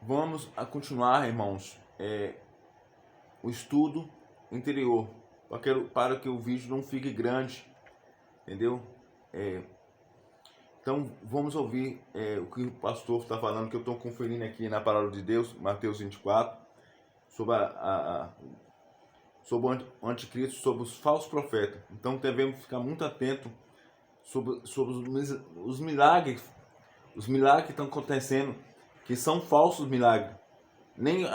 vamos a continuar, irmãos, o estudo interior, para que o vídeo não fique grande, entendeu? Então vamos ouvir o que o pastor está falando, que eu estou conferindo aqui na palavra de Deus, Mateus 24, sobre sobre o anticristo, sobre os falsos profetas. Então devemos ficar muito atentos sobre os milagres que estão acontecendo, que são falsos milagres. Nem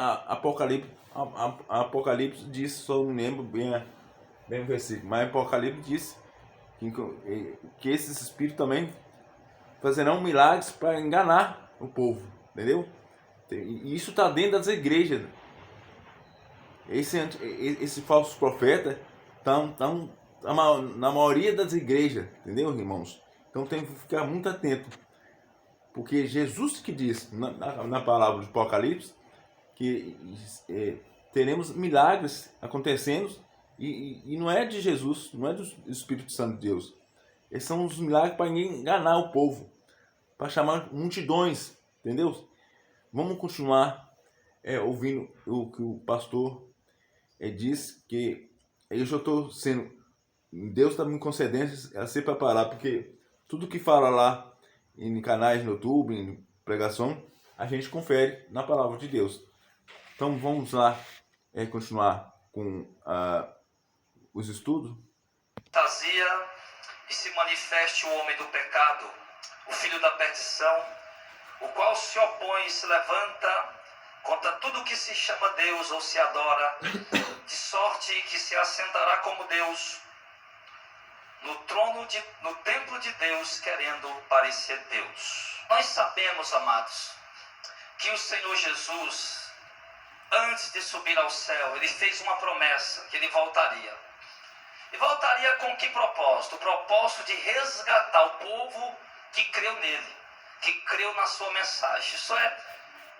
Apocalipse diz, só não lembro bem o versículo, mas Apocalipse diz que esses espíritos também fazerão milagres para enganar o povo, entendeu? E isso está dentro das igrejas. Esse falsos profetas estão na maioria das igrejas, entendeu, irmãos? Então tem que ficar muito atento, porque Jesus que diz na palavra do Apocalipse que teremos milagres acontecendo e não é de Jesus, não é do Espírito Santo de Deus. Esses são os milagres para enganar o povo, para chamar multidões, entendeu? Vamos continuar ouvindo o que o pastor diz, que eu já estou sendo, Deus está me concedendo a se preparar, porque tudo que fala lá em canais no YouTube, em pregação, a gente confere na palavra de Deus. Então vamos lá continuar com os estudos. Fantasia e se manifeste o homem do pecado, o filho da perdição, o qual se opõe e se levanta contra tudo que se chama Deus ou se adora, de sorte que se assentará como Deus no templo de Deus, querendo parecer Deus. Nós sabemos, amados, que o Senhor Jesus, antes de subir ao céu, ele fez uma promessa, que ele voltaria. E voltaria com que propósito? O propósito de resgatar o povo que creu nele, que creu na sua mensagem. Isso é,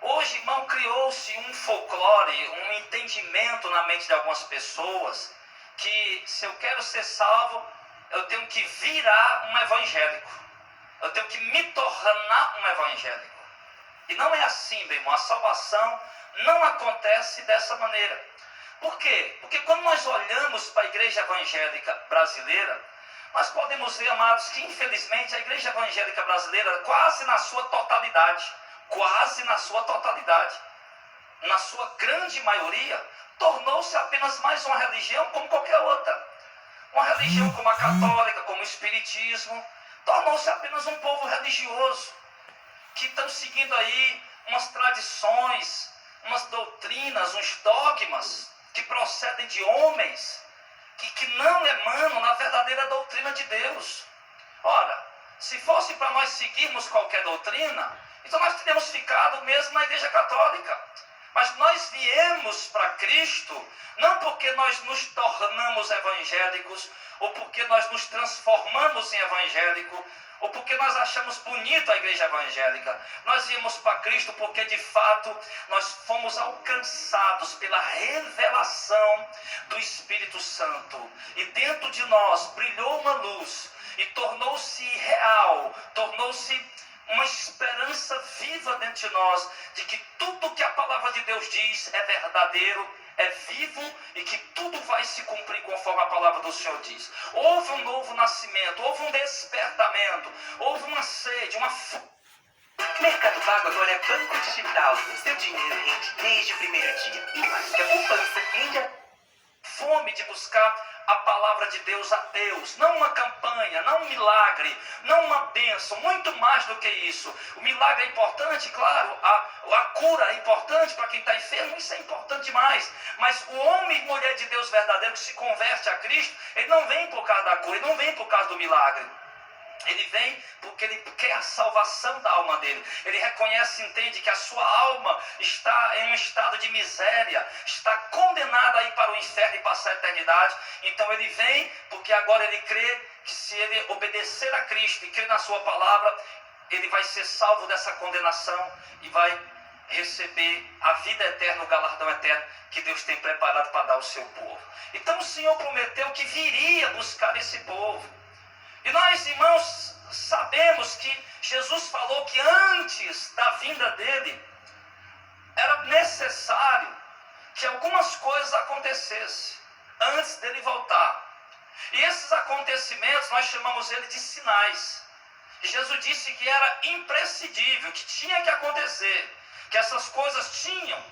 hoje, irmão, criou-se um folclore, um entendimento na mente de algumas pessoas, que se eu quero ser salvo, eu tenho que virar um evangélico. Eu tenho que me tornar um evangélico. E não é assim, meu irmão. A salvação não acontece dessa maneira. Por quê? Porque quando nós olhamos para a igreja evangélica brasileira, nós podemos ver, amados, que infelizmente a igreja evangélica brasileira, quase na sua totalidade, na sua grande maioria, tornou-se apenas mais uma religião como qualquer outra. Uma religião como a católica, como o espiritismo, tornou-se apenas um povo religioso, que estão seguindo aí umas tradições, umas doutrinas, uns dogmas que procedem de homens que não emanam na verdadeira doutrina de Deus. Ora, se fosse para nós seguirmos qualquer doutrina, então nós teríamos ficado mesmo na igreja católica. Mas nós viemos para Cristo não porque nós nos tornamos evangélicos, ou porque nós nos transformamos em evangélico, ou porque nós achamos bonito a igreja evangélica. Nós viemos para Cristo porque de fato nós fomos alcançados pela revelação do Espírito Santo. E dentro de nós brilhou uma luz e tornou-se real, tornou-se uma esperança viva dentro de nós, de que tudo que a palavra de Deus diz é verdadeiro, é vivo e que tudo vai se cumprir conforme a palavra do Senhor diz. Houve um novo nascimento, houve um despertamento, houve uma sede, uma fome. Mercado Pago agora é banco digital. Seu dinheiro rende desde o primeiro dia. E mais que a poupança rende fome de buscar a palavra de Deus a Deus, não uma campanha, não um milagre, não uma bênção, muito mais do que isso. O milagre é importante, claro, a cura é importante para quem está enfermo, isso é importante demais, mas o homem e mulher de Deus verdadeiro que se converte a Cristo, ele não vem por causa da cura, ele não vem por causa do milagre. Ele vem porque ele quer a salvação da alma dele. Ele reconhece e entende que a sua alma está em um estado de miséria, está condenada a ir para o inferno e passar a eternidade. Então ele vem porque agora ele crê que se ele obedecer a Cristo e crer na sua palavra, ele vai ser salvo dessa condenação e vai receber a vida eterna, o galardão eterno que Deus tem preparado para dar ao seu povo. Então o Senhor prometeu que viria buscar esse povo. E nós, irmãos, sabemos que Jesus falou que antes da vinda dele, acontecesse antes dele voltar. E esses acontecimentos nós chamamos ele de sinais. E Jesus disse que era imprescindível, que tinha que acontecer, que essas coisas tinham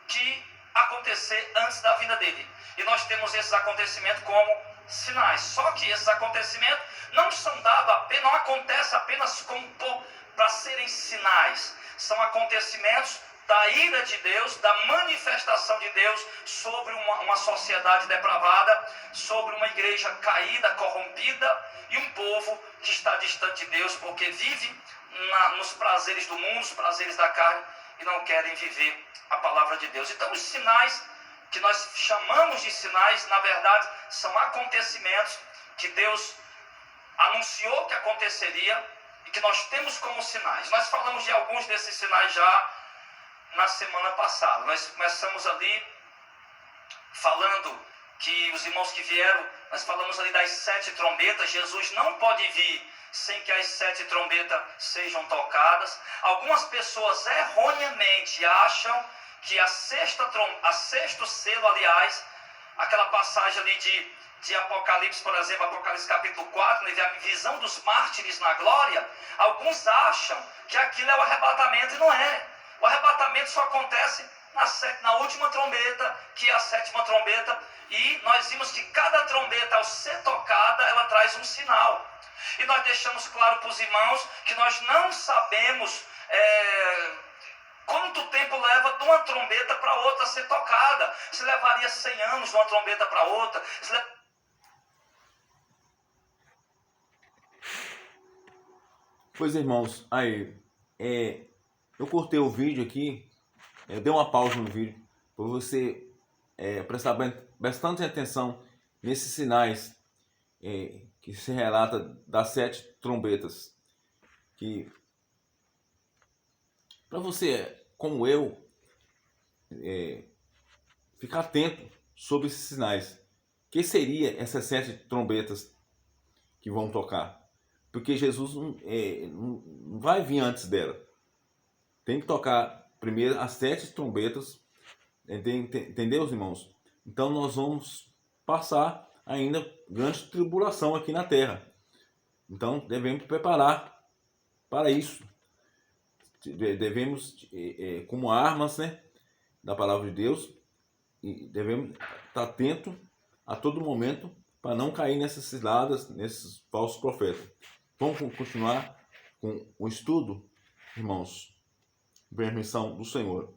que acontecer antes da vinda dele. E nós temos esses acontecimentos como sinais. Só que esses acontecimentos não são dados apenas, não acontecem apenas como para serem sinais. São acontecimentos da ira de Deus, da manifestação de Deus sobre uma sociedade depravada, sobre uma igreja caída, corrompida, e um povo que está distante de Deus, porque vive nos prazeres do mundo, os prazeres da carne, e não querem viver a palavra de Deus. Então os sinais que nós chamamos de sinais, na verdade, são acontecimentos que Deus anunciou que aconteceria e que nós temos como sinais. Nós falamos de alguns desses sinais já na semana passada. Nós começamos ali falando que os irmãos que vieram, nós falamos ali das 7 trombetas. Jesus não pode vir sem que as 7 trombetas sejam tocadas. Algumas pessoas erroneamente acham que a sexto selo, aliás, aquela passagem ali de Apocalipse, por exemplo, Apocalipse capítulo 4, né, a visão dos mártires na glória, alguns acham que aquilo é o arrebatamento, e não é. O arrebatamento só acontece na última trombeta, que é a 7ª trombeta, e nós vimos que cada trombeta, ao ser tocada, ela traz um sinal. E nós deixamos claro para os irmãos que nós não sabemos quanto tempo leva de uma trombeta para outra a ser tocada. Se levaria 100 anos de uma trombeta para outra. Pois, irmãos, aí, eu cortei o vídeo aqui, dei uma pausa no vídeo, para você prestar bastante atenção nesses sinais que se relata das 7 trombetas. Que, para você, como eu, ficar atento sobre esses sinais. Que seria essas 7 trombetas que vão tocar? Porque Jesus não vai vir antes dela. Tem que tocar primeiro as 7 trombetas. Entendeu, irmãos? Então nós vamos passar ainda grande tribulação aqui na terra. Então devemos preparar para isso. Devemos, como armas, né, da palavra de Deus, e devemos estar atentos a todo momento para não cair nessas ciladas, nesses falsos profetas. Vamos continuar com o estudo, irmãos, permissão do Senhor.